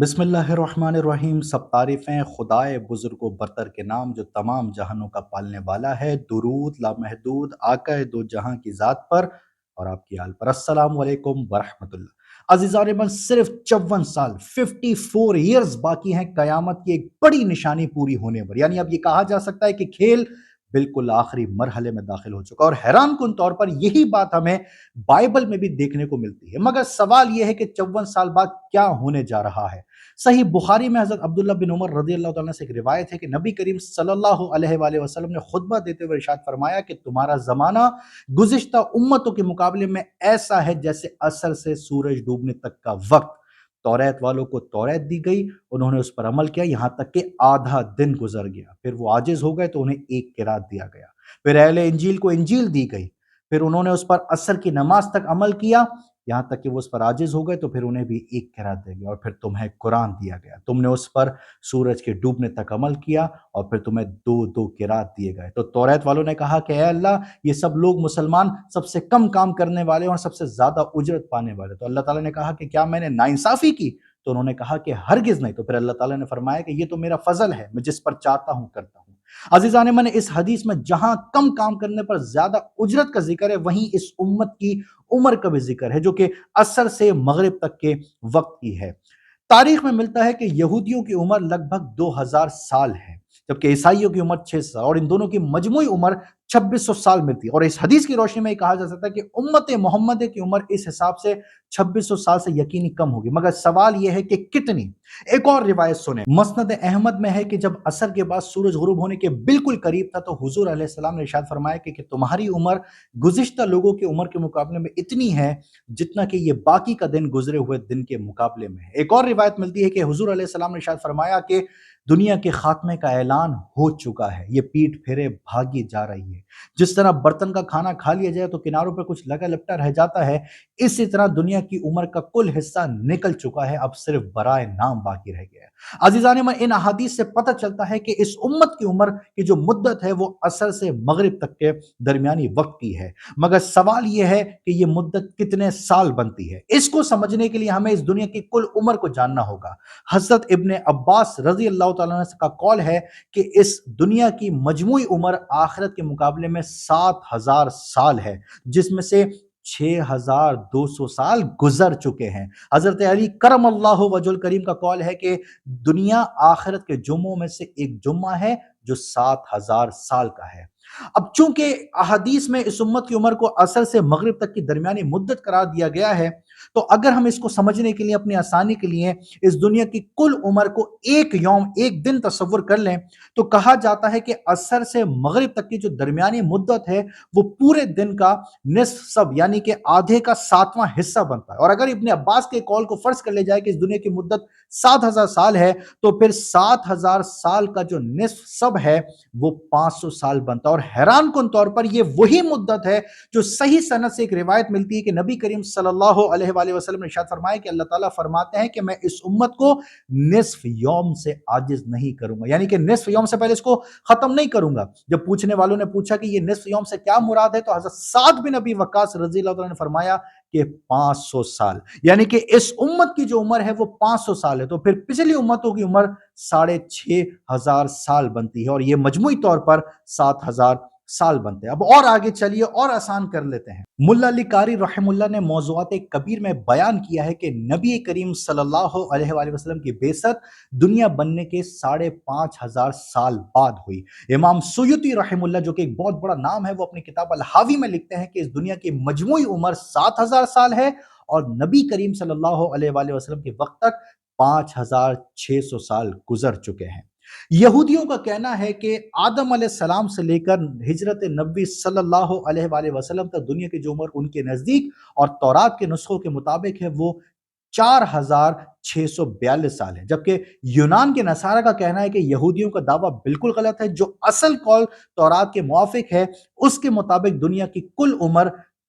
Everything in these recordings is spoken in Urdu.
بسم اللہ الرحمن الرحیم۔ سب تعریفیں خدائے بزرگ و برتر کے نام جو تمام جہانوں کا پالنے والا ہے۔ درود لامحدود آقا دو جہاں کی ذات پر اور آپ کی آل پر۔ السلام علیکم ورحمت اللہ۔ عزیزان من، صرف 54 سال 54 ایئرز باقی ہیں قیامت کی ایک بڑی نشانی پوری ہونے پر، یعنی اب یہ کہا جا سکتا ہے کہ کھیل بالکل آخری مرحلے میں داخل ہو چکا، اور حیران کن طور پر یہی بات ہمیں بائبل میں بھی دیکھنے کو ملتی ہے۔ مگر سوال یہ ہے کہ 54 سال بعد کیا ہونے جا رہا ہے؟ صحیح بخاری میں حضرت عبداللہ بن عمر رضی اللہ تعالیٰ سے ایک روایت ہے کہ نبی کریم صلی اللہ علیہ وآلہ وسلم نے خطبہ دیتے ہوئے ارشاد فرمایا کہ تمہارا زمانہ گزشتہ امتوں کے مقابلے میں ایسا ہے جیسے عصر سے سورج ڈوبنے تک کا وقت۔ توریت والوں کو توریت دی گئی، انہوں نے اس پر عمل کیا یہاں تک کہ آدھا دن گزر گیا، پھر وہ عاجز ہو گئے تو انہیں ایک قرات دیا گیا۔ پھر اہل انجیل کو انجیل دی گئی، پھر انہوں نے اس پر عصر کی نماز تک عمل کیا یہاں تک کہ وہ اس پر عاجز ہو گئے تو پھر انہیں بھی ایک قرات دے گیا، اور پھر تمہیں قرآن دیا گیا، تم نے اس پر سورج کے ڈوبنے تک عمل کیا اور پھر تمہیں دو دو قرات دیے گئے۔ تو توریت والوں نے کہا کہ اے اللہ، یہ سب لوگ مسلمان سب سے کم کام کرنے والے اور سب سے زیادہ اجرت پانے والے، تو اللہ تعالیٰ نے کہا کہ کیا میں نے ناانصافی کی؟ تو انہوں نے کہا کہ ہرگز نہیں۔ تو پھر اللہ تعالیٰ نے فرمایا کہ یہ تو میرا فضل ہے، میں جس پر چاہتا ہوں کرتا ہوں۔ عزیزان من، اس حدیث میں جہاں کم کام کرنے پر زیادہ اجرت کا ذکر ہے، وہیں اس امت کی عمر کا بھی ذکر ہے جو کہ عصر سے مغرب تک کے وقت کی ہے۔ تاریخ میں ملتا ہے کہ یہودیوں کی عمر لگ بھگ 2000 سال ہے، جبکہ عیسائیوں کی عمر 6 سال، اور ان دونوں کی مجموعی عمر 2600 سال ملتی ہے۔ اور اس حدیث کی روشنی میں یہ کہا جا سکتا ہے کہ امت محمد کی عمر اس حساب سے 2600 سال سے یقینی کم ہوگی، مگر سوال یہ ہے کہ کتنی؟ ایک اور روایت سنیں، مسند احمد میں ہے کہ جب عصر کے بعد سورج غروب ہونے کے بالکل قریب تھا تو حضور علیہ السلام نے ارشاد فرمایا کہ تمہاری عمر گزشتہ لوگوں کی عمر کے مقابلے میں اتنی ہے جتنا کہ یہ باقی کا دن گزرے ہوئے دن کے مقابلے میں ہے۔ ایک اور روایت ملتی ہے کہ حضور علیہ السلام نے ارشاد فرمایا کہ دنیا کے خاتمے کا اعلان ہو چکا ہے، یہ پیٹ پھیرے بھاگی جا رہی ہے۔ جس طرح برتن کا کھانا کھا لیا جائے تو کناروں پر کچھ لگا لپٹا رہ جاتا ہے، اسی طرح دنیا کی عمر کا کل حصہ نکل چکا ہے، اب صرف برائے نام باقی رہ گیا ہے۔ عزیزان من، ان احادیث سے پتہ چلتا ہے کہ اس امت کی عمر کی جو مدت ہے وہ عصر سے مغرب تک کے درمیانی وقت کی ہے، مگر سوال یہ ہے کہ یہ مدت کتنے سال بنتی ہے۔ اس کو سمجھنے کے لیے ہمیں اس دنیا کی کل عمر کو جاننا ہوگا۔ حضرت ابن عباس رضی اللہ تعالیٰ عنہ کا قول ہے کہ اس دنیا کی مجموعی عمر آخرت کے مقابلے میں 7000 سال ہے، جس میں سے 6200 سال گزر چکے ہیں۔ حضرت علی کرم اللہ وجہ الکریم کا قول ہے کہ دنیا آخرت کے جمعوں میں سے ایک جمعہ ہے جو 7000 سال کا ہے۔ اب چونکہ احادیث میں اس امت کی عمر کو عصر سے مغرب تک کی درمیانی مدت قرار دیا گیا ہے، تو اگر ہم اس کو سمجھنے کے لیے اپنی آسانی کے لیے اس دنیا کی کل عمر کو ایک یوم ایک دن تصور کر لیں تو کہا جاتا ہے کہ عصر سے مغرب تک کی جو درمیانی مدت ہے وہ پورے دن کا نصف سب، یعنی کہ آدھے کا 7واں حصہ بنتا ہے۔ اور اگر ابن عباس کے قول کو فرض کر لے جائے کہ اس دنیا کی مدت 7000 سال ہے تو پھر 7000 سال کا جو نصف سب ہے وہ 500 سال بنتا ہے۔ اور حیران کن طور پر یہ وہی مدت ہے جو صحیح سند سے ایک روایت ملتی ہے کہ نبی کریم صلی اللہ علیہ وآلہ وسلم نے ارشاد فرمایا کہ اللہ تعالیٰ فرماتے ہیں کہ میں اس امت کو نصف یوم سے عاجز نہیں کروں گا، یعنی کہ نصف یوم سے پہلے اس کو ختم نہیں کروں گا۔ جب پوچھنے والوں نے پوچھا کہ یہ نصف یوم سے کیا مراد ہے تو حضرت سعد بن ابی وقاص رضی اللہ عنہ نے فرمایا کہ 500 سال، یعنی کہ اس امت کی جو عمر ہے وہ 500 سال ہے، تو پھر پچھلی امتوں کی عمر 6500 سال بنتی ہے، اور یہ مجموعی طور پر 7000 سال بنتے ہیں۔ اب اور آگے چلیے اور آسان کر لیتے ہیں۔ ملا علی قاری رحم اللہ نے موضوعات کبیر میں بیان کیا ہے کہ نبی کریم صلی اللہ علیہ وآلہ وسلم کی بعثت دنیا بننے کے 5500 سال بعد ہوئی۔ امام سیوطی رحم اللہ جو کہ ایک بہت بڑا نام ہے، وہ اپنی کتاب الحاوی میں لکھتے ہیں کہ اس دنیا کی مجموعی عمر 7000 سال ہے اور نبی کریم صلی اللہ علیہ وآلہ وسلم کے وقت تک 5600 سال گزر چکے ہیں۔ یہودیوں کا کہنا ہے کہ آدم علیہ السلام سے لے کر ہجرت نبی صلی اللہ علیہ وآلہ وسلم تک دنیا کی جو عمر ان کے نزدیک اور تورات کے نسخوں کے مطابق ہے وہ 4642 سال ہے، جبکہ یونان کے نصارہ کا کہنا ہے کہ یہودیوں کا دعویٰ بالکل غلط ہے۔ جو اصل قول تورات کے موافق ہے اس کے مطابق دنیا کی کل عمر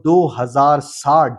2060